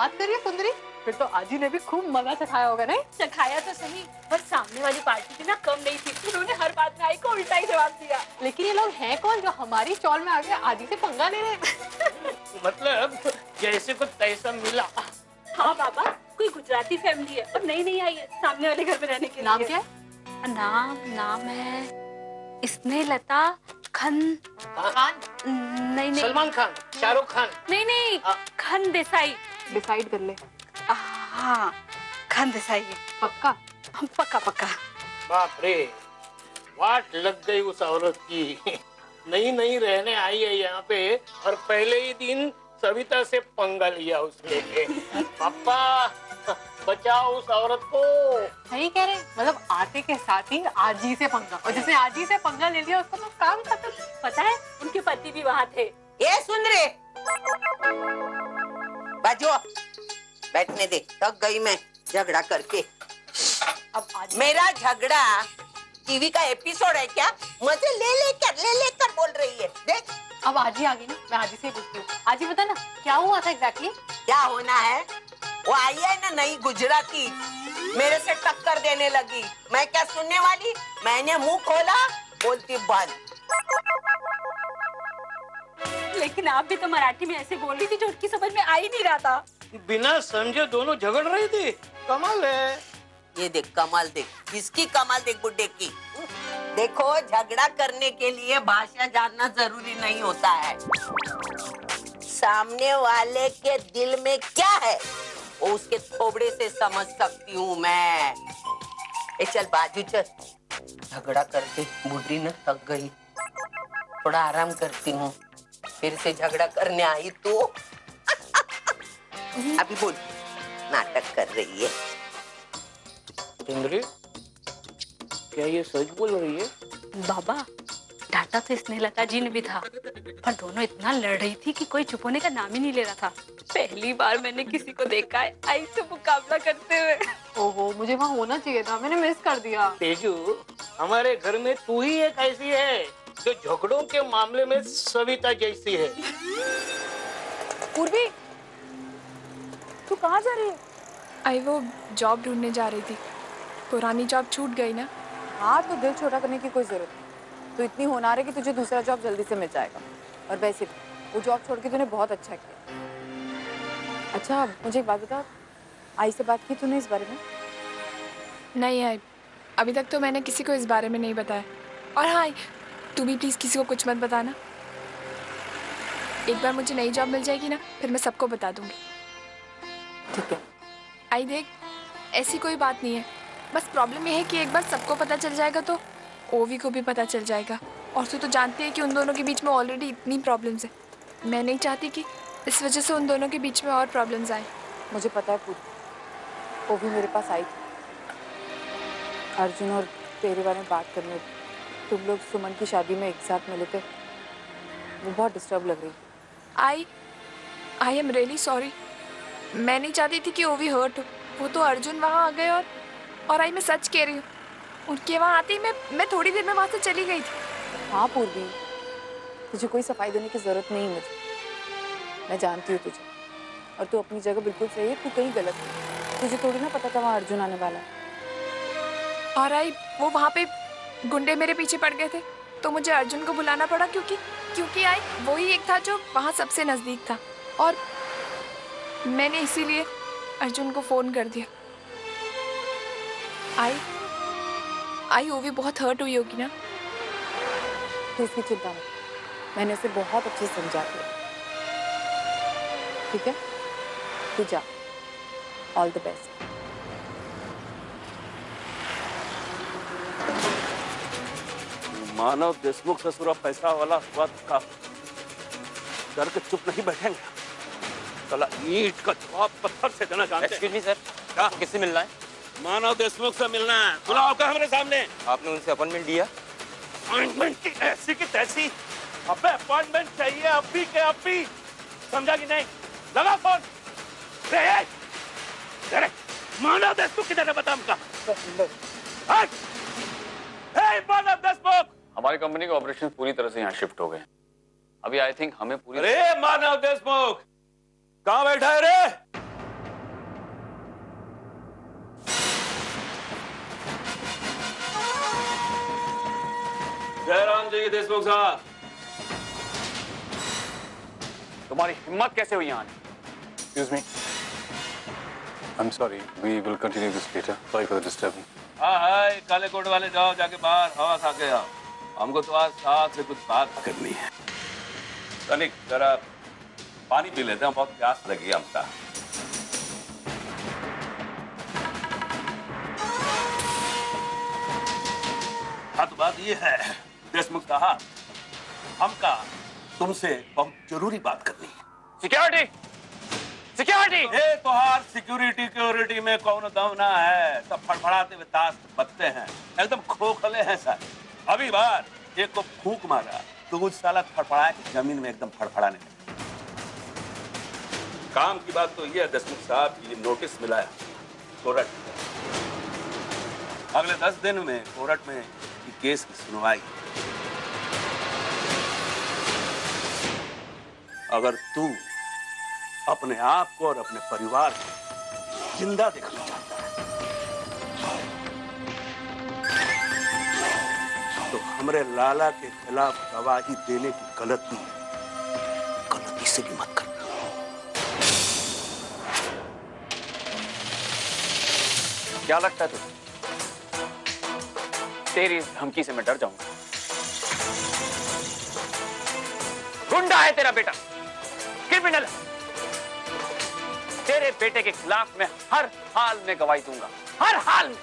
बात करिए सुंदरी, फिर तो आजी ने भी खूब मजा चखाया होगा नहीं? चखाया तो सही, पर सामने वाली पार्टी थी ना कम नहीं थी, उन्होंने हर बात में आई को उल्टा ही जवाब दिया। लेकिन ये लोग हैं कौन जो हमारी चौल में आके आजी से पंगा ले रहे हैं? मतलब जैसे को तैसा मिला। हाँ बाबा, कोई गुजराती फैमिली है और नई आई है सामने वाले घर में रहने के लिए। नाम क्या है? नाम है स्नेहलता खान। नहीं सलमान खान, शाहरुख खान। नहीं खान देसाई। डिसाइड कर ले। हाँ खान देसाई है। पक्का? पक्का। बाप रे, वाट लग गई उस औरत की। नई रहने आई है यहाँ पे और पहले ही दिन सविता से पंगा लिया उसने। पापा बचाओ उस औरत को। सही कह रहे, मतलब आते के साथ ही आजी से पंगा, और जिसने आजी से पंगा ले लिया उसका तो काम खत्म। पता है उनके पति भी वहाँ थे। ये सुन रे, बाजू बैठने दे, थक गई मैं झगड़ा करके। अब आजी मेरा झगड़ा टीवी का एपिसोड है क्या? मुझे ले लेकर बोल रही है। देख अब आजी आ गई ना, मैं आजी से पूछती हूँ। आजी बता ना क्या हुआ था एग्जैक्टली? क्या होना है, वो आई है ना नई गुजराती, मेरे से टक्कर देने लगी। मैं क्या सुनने वाली? मैंने मुंह खोला, बोलती बंद। लेकिन आप भी तो मराठी में ऐसे बोल रही थी जो उनकी समझ में आ ही नहीं रहा था। बिना समझे दोनों झगड़ रही थी। कमाल है। ये देख कमाल देख, किसकी कमाल देख बुड्ढे की। देखो झगड़ा करने के लिए भाषा जानना जरूरी नहीं होता है, सामने वाले के दिल में क्या है वो उसके थोबड़े से समझ सकती हूँ मैं। चल बाजू चल, झगड़ा करके बुढ़ी न थक गई, थोड़ा आराम करती हूँ, फिर से झगड़ा करने आई तो। अभी बोल, नाटक कर रही है। इंद्री, क्या ये सच बोल रही है? बाबा डांटा तो स्नेहलता जी ने भी था, पर दोनों इतना लड़ रही थी कि कोई चुप होने का नाम ही नहीं ले रहा था। पहली बार मैंने किसी को देखा है ऐसे मुकाबला करते हुए। ओहो, मुझे वहाँ होना चाहिए था, मैंने मिस कर दिया। तेजू, हमारे घर में तू ही एक ऐसी है जो झगड़ों के मामले में सविता जैसी है। पूर्वी, तू कहाँ जा रही है? आई वो जॉब ढूंढने जा रही थी, पुरानी जॉब छूट गई ना। हाँ तो दिल छोटा करने की कोई जरूरत नहीं, तो इतनी होनहार है कि तुझे दूसरा जॉब जल्दी से मिल जाएगा। और वैसे भी वो जॉब छोड़ के तूने बहुत अच्छा किया। अच्छा मुझे एक बात बता, आई से बात की तूने इस बारे में? नहीं आई, अभी तक तो मैंने किसी को इस बारे में नहीं बताया। और हाँ तू भी प्लीज़ किसी को कुछ मत बताना। एक बार मुझे नई जॉब मिल जाएगी ना, फिर मैं सबको बता दूंगी। ठीक है। आई देख, ऐसी कोई बात नहीं है, बस प्रॉब्लम ये है कि एक बार सबको पता चल जाएगा तो ओवी को भी पता चल जाएगा। और तू तो जानती है कि उन दोनों के बीच में ऑलरेडी इतनी प्रॉब्लम्स है। मैं नहीं चाहती कि इस वजह से उन दोनों के बीच में और प्रॉब्लम्स आए। मुझे पता है पूरी, वो भी मेरे पास आई थी अर्जुन और तेरे बारे में बात करने। तुम लोग सुमन की शादी में एक साथ मिले थे, वो बहुत डिस्टर्ब लग रही। I am really sorry. मैं नहीं चाहती थी कि ओवी हर्ट हो। वो तो अर्जुन वहाँ आ गए और आई मैं सच कह रही हूँ, उनके वहाँ आते ही मैं थोड़ी देर में वहाँ से चली गई थी। हाँ पूर्वी, तुझे कोई सफाई देने की जरूरत नहीं मुझे, मैं जानती हूँ तुझे, और तू अपनी जगह बिल्कुल सही है, तू कहीं गलत है। तुझे थोड़ी ना पता था वहाँ अर्जुन आने वाला है। और आई वो वहाँ पे गुंडे मेरे पीछे पड़ गए थे, तो मुझे अर्जुन को बुलाना पड़ा क्योंकि आई वही एक था जो वहाँ सबसे नज़दीक था, और मैंने इसीलिए अर्जुन को फ़ोन कर दिया। आई ओवी बहुत हर्ट हुई होगी ना? तो इसकी चिंता मत, मैंने उसे बहुत अच्छे से समझा दिया। ठीक है, तू जा, ऑल द बेस्ट। मानव देशमुख ससुरा पैसा वाला हुआ का डर के चुप नहीं बैठेंगे। साला ईंट का जवाब पत्थर से देना जानते हैं। एक्सक्यूज मी सर, क्या? किससे मिलना है? मानव देशमुख से मिलना है। बुलाओ का हमारे सामने। आपने उनसे अपॉइंटमेंट दिया? अपॉइंटमेंट की ऐसी की तैसी। अबे अपॉइंटमेंट चाहिए अभी के अभी, समझा कि नहीं? लगा फोन। अरे मानव देशमुख किधर है बता हमका। मानव देशमुख, हमारी कंपनी के ऑपरेशन पूरी तरह से यहाँ शिफ्ट हो गए। अभी आई थिंक हमें पूरी। अरे मानव देशमुख कहाँ बैठा है रे? जाइए देशमुख साहब। तुम्हारी हिम्मत कैसे हुई यहाँ आने? Excuse me. I'm sorry. We will continue this later. Sorry for the disturbance. हाँ हाय, काले कोट वाले जाओ जाके बाहर हवा खा के आओ। हमको तो आज साहब से कुछ बात करनी है। तनिक जरा पानी पी लेते हैं, बहुत प्यास लगी है हमका। हाँ तो बात ये है देशमुख साहब, हमका तुमसे बहुत जरूरी बात करनी है। Security, security. ए तोहार सिक्योरिटी में कौन दम ना है, सब फड़फड़ाते हुए ताश बजते हैं, एकदम खोखले हैं सर। अभी बार एक को फूंक मारा तो कुछ साला फड़फड़ाए जमीन में एकदम फड़फड़ाने लगे। काम की बात तो ये है देशमुख साहब, ये नोटिस मिला है कोर्ट, अगले 10 दिन में कोर्ट में केस की सुनवाई। अगर तू अपने आप को और अपने परिवार को जिंदा देखना चाहता है तो हमरे लाला के खिलाफ गवाही देने की गलती से भी मत करना। क्या लगता है तुझे तेरी इस धमकी से मैं डर जाऊंगा? गुंडा है तेरा बेटा, क्रिमिनल है। तेरे बेटे के खिलाफ मैं हर हाल में गवाही दूंगा, हर हाल में।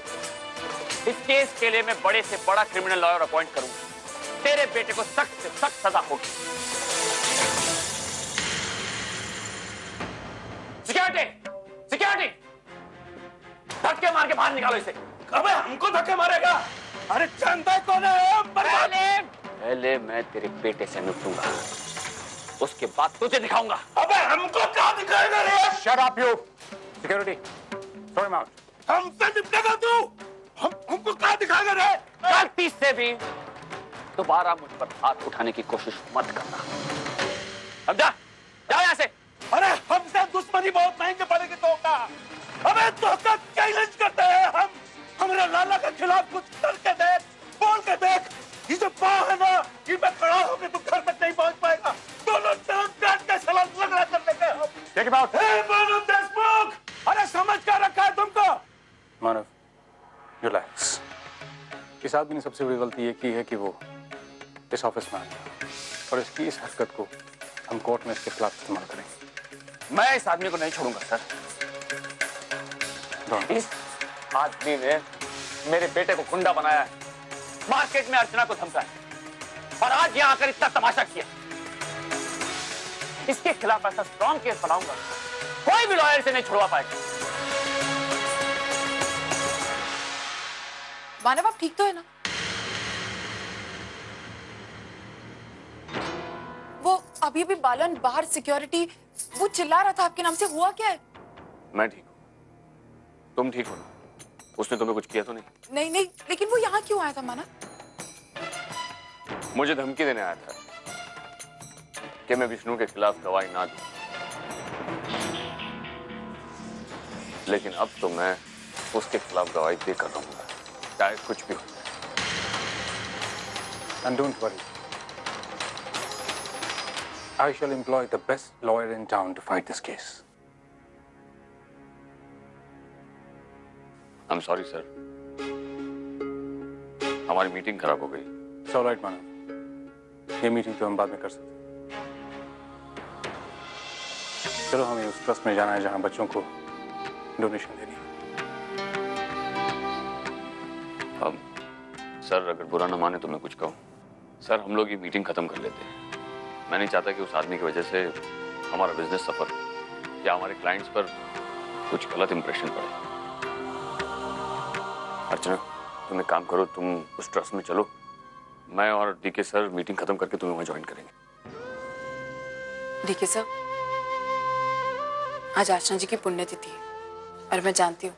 इस केस के लिए मैं बड़े से बड़ा क्रिमिनल लॉयर अपॉइंट करूंगा। तेरे बेटे को सख्त से सख्त सजा होगी। सिक्योरिटी, सिक्योरिटी, धक्के मार के बाहर निकालो इसे। अबे हमको धक्के मारेगा? अरे जानता कौन है? पहले मैं तेरे बेटे से निपटूंगा, उसके बाद तुझे दिखाऊंगा। अबे हमको क्या दिखाएगा रे? Shut up you! Security, throw him out. हमसे निपटेगा तू? हमको क्या दिखाएगा रे? गलती से भी दोबारा मुझ पर हाथ उठाने की कोशिश मत करना। अब जा, जाओ यहाँ से। अरे हमसे दुश्मनी बहुत महंगी पड़ेगी तो का। अबे तो चैलेंज करते हैं हम। हमारे लाला के खिलाफ कुछ करके देख, बोल के देख। ये जो बाह है ना, ये मैं खड़ा होकर तो घर तक नहीं पहुंच पाएगा। दोनों तरफ बैठ के सलाम झगड़ा करने के हम। Take him out. हे मानव देशमुख, अरे समझ क्या रखा है तुमको? मानव, रिलैक्स। इस आदमी ने सबसे बड़ी गलती ये की है कि वो इस ऑफिस में आ गया और इसकी इस हरकत को हम कोर्ट में इसके खिलाफ इस्तेमाल करेंगे। मैं इस आदमी को नहीं छोड़ूंगा सर। इस आदमी ने मेरे बेटे को गुंडा बनाया है, मार्केट में अर्चना को धमकाया और आज यहाँ आकर इतना तमाशा किया। इसके खिलाफ ऐसा स्ट्रॉन्ग केस बनाऊंगा, कोई भी लॉयर से नहीं छुड़वा पाएगा। मानव आप ठीक तो है ना? वो अभी भी बालन बाहर सिक्योरिटी वो चिल्ला रहा था आपके नाम से, हुआ क्या है? मैं ठीक हूँ, तुम ठीक हो ना? उसने तुम्हें कुछ किया तो नहीं? नहीं नहीं, लेकिन वो यहाँ क्यों आया था मानव? मुझे धमकी देने आया था कि मैं विष्णु के खिलाफ गवाही ना दूं। लेकिन अब तो मैं उसके खिलाफ गवाही देकर रहूंगा, चाहे कुछ भी हो जाए। And don't worry. I shall employ the best lawyer in town to fight this case. I'm sorry, sir. हमारी मीटिंग खराब हो गई। It's all right, मानव। ये मीटिंग तो हम बाद में कर सकते हैं। चलो हमें उस ट्रस्ट में जाना है जहां बच्चों को डोनेशन देनी है। हम सर अगर बुरा ना माने तो मैं कुछ कहूँ। सर हम लोग ये मीटिंग खत्म कर लेते हैं। मैं नहीं चाहता कि उस आदमी की वजह से हमारा बिजनेस सफर हो या हमारे क्लाइंट्स पर कुछ गलत इंप्रेशन पड़े। अर्चना तुम एक काम करो, तुम उस ट्रस्ट में चलो, मैं और डीके सर मीटिंग खत्म करके तुम्हें वहां ज्वाइन करेंगे। डीके सर, आज अर्चना जी की पुण्यतिथि है और मैं जानती हूँ,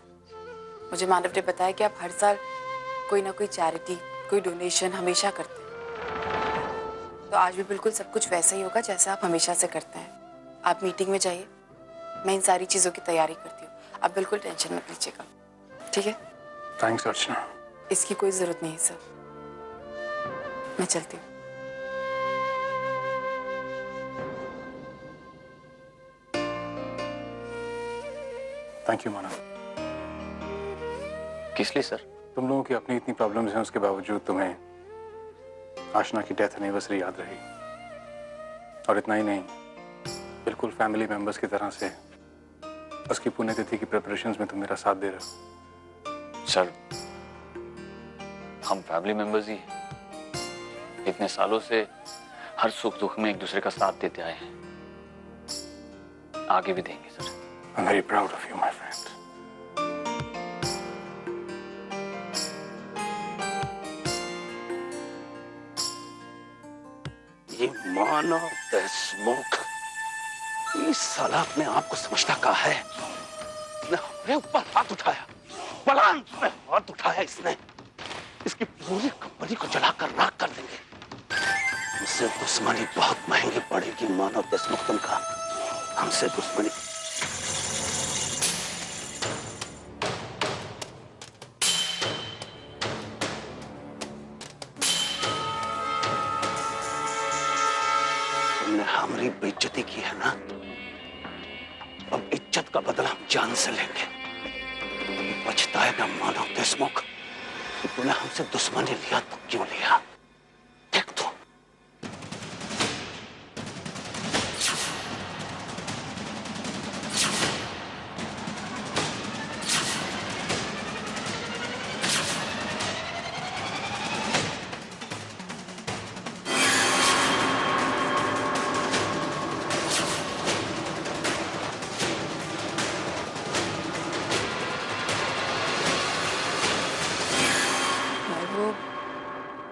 मुझे मानव ने बताया कि आप हर साल कोई ना कोई चैरिटी, कोई डोनेशन हमेशा करते हैं। तो आज भी बिल्कुल सब कुछ वैसा ही होगा जैसा आप हमेशा से करते हैं। आप मीटिंग में जाइए, मैं इन सारी चीज़ों की तैयारी करती हूँ, आप बिल्कुल टेंशन मत लीजिएगा, ठीक है? थैंक्स अर्चना। इसकी कोई ज़रूरत नहीं है सर, मैं चलती हूँ। थैंक यू मानव। किस लिए सर? तुम लोगों की अपनी इतनी प्रॉब्लम्स हैं, उसके बावजूद तुम्हें आशना की डेथ एनिवर्सरी याद रही। और इतना ही नहीं, बिल्कुल फैमिली मेंबर्स की तरह से उसकी पुण्यतिथि की प्रिपरेशंस में तुम मेरा साथ दे रहे हो। सर, हम फैमिली मेंबर्स ही हैं। इतने सालों से हर सुख दुख में एक दूसरे का साथ देते आए हैं, आगे भी देंगे sir. I'm very proud of you, my friend. ये मानव देशमुख, इस साला अपने आप को समझता कहा है। इसने हमारे ऊपर हाथ उठाया, बलान पे हाथ उठाया इसने। इसकी पूरी कंपनी को जलाकर राख कर देंगे। हमसे दुश्मनी बहुत महंगी पड़ेगी मानव देशमुख तुमका। हमसे दुश्मनी। तुमने हमारी बेइज्जती की है ना, अब इज्जत का बदला हम जान से लेंगे। पछताएगा मानव देशमुख कि तूने हमसे दुश्मनी लिया तो क्यों लिया। देख तू।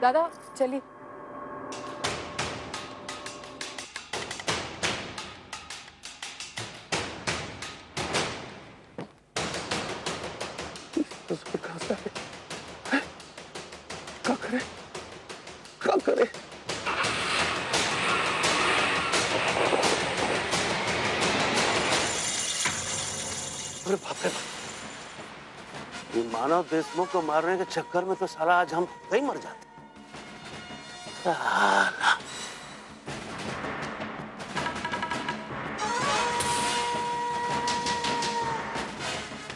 दादा चलिए। क्या करे, क्या करे। अरे बाप रे बाप, ये मानव देशमुख को मारने के चक्कर में तो साला आज हम कहीं मर जाते। साला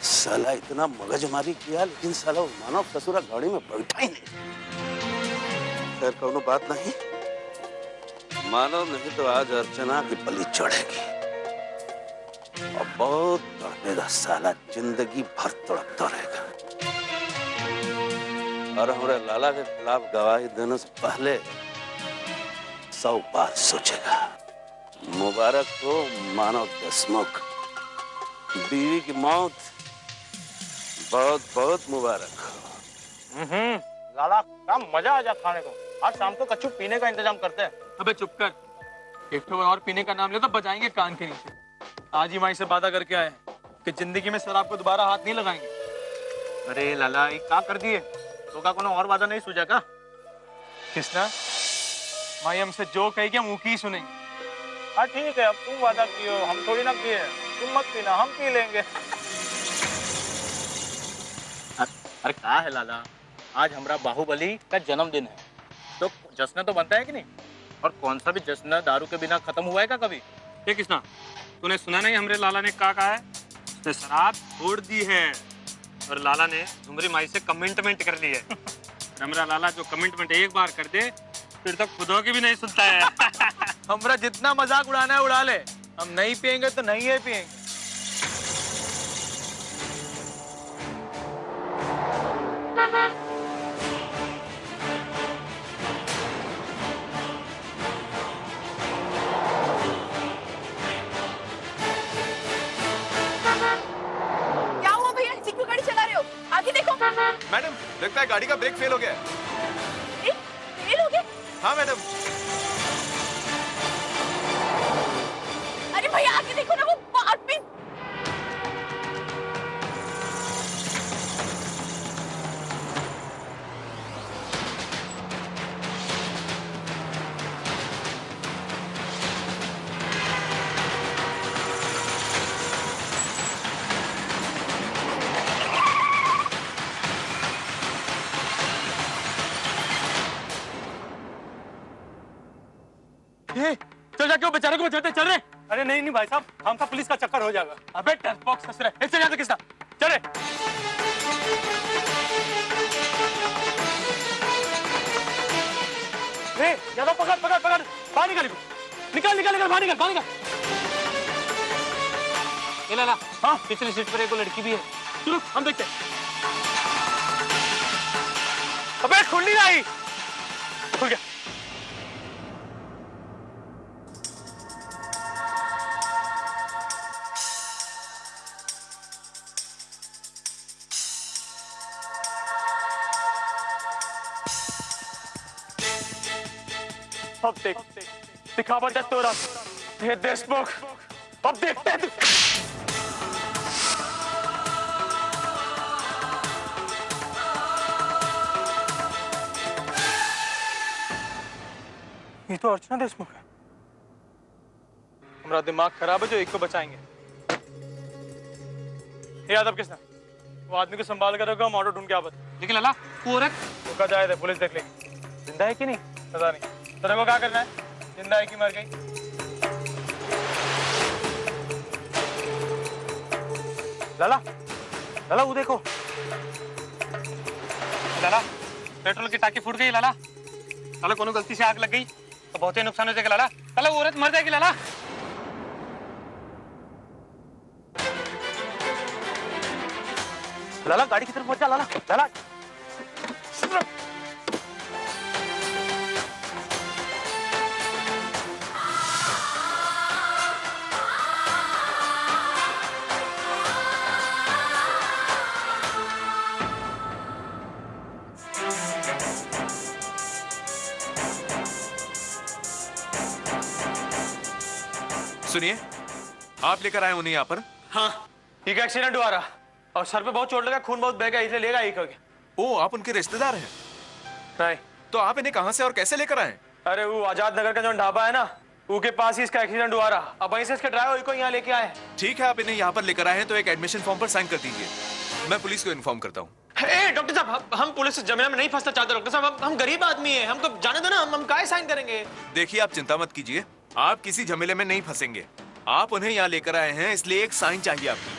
साला इतना मगजमारी किया, लेकिन साला वो मानव ससुरा गाड़ी में बैठा ही नहीं। खैर कोनो बात नहीं, मानव नहीं तो आज अर्चना की बलि चढ़ेगी और बहुत तड़पेगा साला, जिंदगी भर तड़पता रहेगा। और हमारे लाला के खिलाफ गवाही देने से पहले 100 बार सोचेगा। मुबारक हो मानव देशमुख, बीवी की मौत बहुत बहुत मुबारक हो। लाला क्या मजा आ जा खाने को। आज शाम को कच्चू पीने का इंतजाम करते हैं। अबे चुप कर, एक तो और पीने का नाम ले तो बजाएंगे कान के नीचे। आज ही माई से वादा करके आए हैं कि जिंदगी में शराब को दोबारा हाथ नहीं लगाएंगे। अरे लाला ये क्या कर दिए, तो का कोनो और वादा नहीं सूझा का? किसना? माई हमसे जो कहेगी हम उकी ही सुनेंगे। हाँ ठीक है, अब तुम वादा किए, हम थोड़ी ना किए। तुम मत पीना, हम पी लेंगे। अरे क्या है लाला, आज हमारा बाहुबली का जन्मदिन है, तो जश्न तो बनता है कि नहीं। और कौन सा भी जश्न दारू के बिना खत्म हुआ है का कभी? ये किसना? तूने सुना नहीं हमरे लाला ने क्या कहा है? उसने शराब छोड़ दी है और लाला ने तुम्हारी माई से कमिटमेंट कर ली है। हमारा लाला जो कमिटमेंट एक बार कर दे फिर तो खुदों की भी नहीं सुनता है। हमारा जितना मजाक उड़ाना है उड़ा ले, हम नहीं पियेंगे तो नहीं है पियेंगे। क्या हुआ भैया, ऐसी क्यों गाड़ी चला रहे हो? आगे देखो। मैडम लगता है गाड़ी का ब्रेक फेल हो गया है। फेल हो गया? हाँ मैडम। अरे भैया आगे देखो ना, वो आदमी। चल जाके वो बेचारे को बचाते चल रहे। अरे नहीं नहीं भाई साहब, हम सब पुलिस का चक्कर हो जाएगा। अबे टर्बॉक्स हंस रहा है, इससे ज्यादा किसना? चले। ए, यादव पकड़ पकड़ पकड़, बाहर निकाल, निकाल निकाल निकाल, बाहर निकाल, बाहर निकाल। ये लाला, हाँ पिछली सीट पर एक लड़की भी है। चलो हम देखते हैं। अबे खुल नहीं रही। खुल गया। अब देख, दिखा बचा तोरा ये देशमुख। अब देखते हैं। ये तो अर्चना देशमुख है। हमारा दिमाग खराब है जो एक को बचाएंगे। ये यादव किसने? वो आदमी को संभाल कर रखा, हम ऑटो ढूंढ के आवत। लेकिन लाला वो रुका जाए थे, पुलिस देख लेगी। जिंदा है कि नहीं पता नहीं। तेरे को क्या करना है? जिंदा है कि मर गई? लाला लाला वो देखो लाला, पेट्रोल की टाकी फूट गई लाला। लाला कोनो गलती से आग लग गई तो बहुत ही नुकसान हो जाएगा लाला। लाला वो औरत मर जाएगी लाला। लाला गाड़ी की तरफ मत जा लाला। लाला सुनिए, आप लेकर आए उन्हें यहाँ पर? हाँ, एक एक्सीडेंट हुआ रहा और सर पे बहुत चोट लगा, खून बहुत बह गया, इसलिए लेगा एक करके। ओ, आप उनके रिश्तेदार हैं? नहीं। तो आप इन्हें कहाँ से और कैसे लेकर आए? अरे वो आजाद नगर का जो ढाबा है ना, उसके पास ही इसका एक्सीडेंट हुआ रहा। अब वहीं से इसके ड्राइवर को यहाँ लेके आए। ठीक है, आप इन्हें यहाँ पर लेकर आए हैं तो एक एडमिशन फॉर्म पर साइन कर दीजिए। मैं पुलिस को इन्फॉर्म करता हूँ। डॉक्टर साहब, हम पुलिस जमीन में नहीं फंसना चाहते। डॉक्टर साहब, हम गरीब आदमी हैं, हमको जाने दो ना, हम काहे साइन करेंगे? देखिए, आप चिंता मत कीजिए, आप किसी झमेले में नहीं फंसेंगे। आप उन्हें यहाँ लेकर आए हैं, इसलिए एक साइन चाहिए आपकी।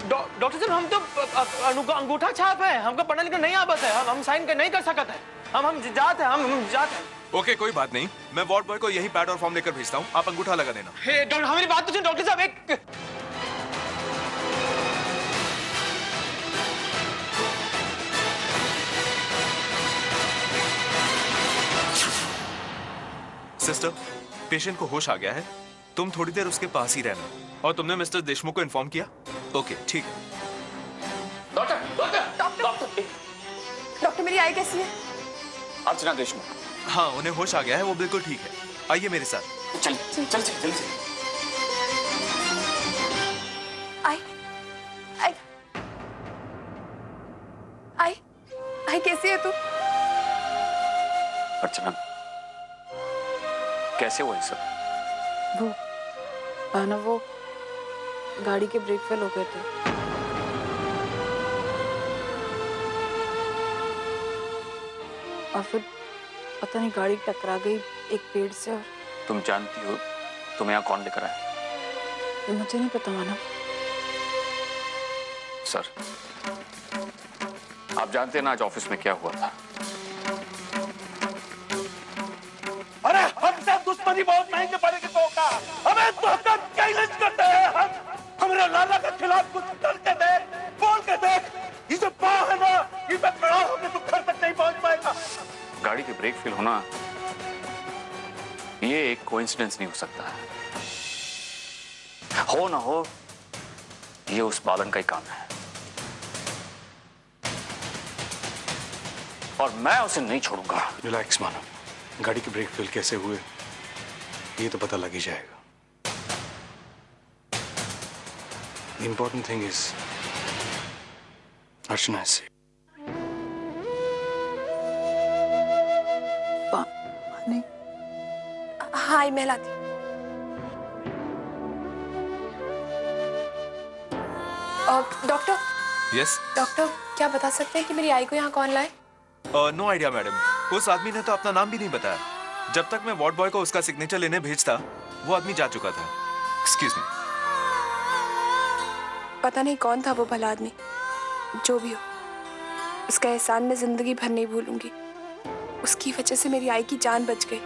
डॉक्टर साहब, हम तो अंगूठा छाप है, हमको पढ़ना लिखना नहीं आबत है, हम साइन नहीं कर सकते हैं। हम जाते हैं, हम जाते हैं। ओके, कोई बात नहीं, मैं वार्ड बॉय को यही पैड और फॉर्म लेकर भेजता हूँ, आप अंगूठा लगा देना। डॉक्टर, हमारी बात तो सुनिए डॉक्टर साहब। एक सिस्टर, पेशेंट को होश आ गया है, तुम थोड़ी देर उसके पास ही रहना। और तुमने मिस्टर देशमुख को इन्फॉर्म किया? ओके, ठीक है। डॉक्टर मेरी आई कैसी है? अर्चना देशमुख। हाँ, उन्हें होश आ गया है, वो बिल्कुल ठीक है। आइए मेरे साथ। चल चल चल चल चल। आई आई आई आई कैसी है तू? अर्चना, कैसे हुआ ये सब? वो गाड़ी के ब्रेक फेल हो गए थे। और फिर पता नहीं गाड़ी टकरा गई एक पेड़ से। और तुम जानती हो तुम्हें यहाँ कौन लेकर आया? मुझे नहीं पता मानव। सर, आप जानते हैं ना आज ऑफिस में क्या हुआ था? अरे हमसे दुश्मनी बहुत महंगे पड़ेगी तो का। हमें तो चैलेंज करते हैं हम। हमारे लाला के खिलाफ कुछ करके देख, बोल के देख। ये जो पाँव है ना, ये पे खड़ा होकर तू घर तक नहीं पहुंच पाएगा। गाड़ी के ब्रेक फेल होना ये एक कोइंसिडेंस नहीं हो सकता। हो ना हो, ये उस बालन का ही काम है और मैं उसे नहीं छोड़ूंगा। रिलैक्स मानो, गाड़ी के ब्रेक फेल कैसे हुए ये तो पता लग ही जाएगा। The important thing is Archana is safe. पानी। हाँ, मैं लाती। डॉक्टर। यस। डॉक्टर, क्या बता सकते हैं कि मेरी आई को यहाँ कौन लाए? नो आइडिया मैडम, उस आदमी ने तो अपना नाम भी नहीं बताया। जब तक मैं वार्ड बॉय को उसका सिग्नेचर लेने भेजता वो आदमी जा चुका था। Excuse me. पता नहीं कौन था वो भला आदमी, जो भी हो उसका एहसान मैं जिंदगी भर नहीं भूलूंगी। उसकी वजह से मेरी आई की जान बच गई।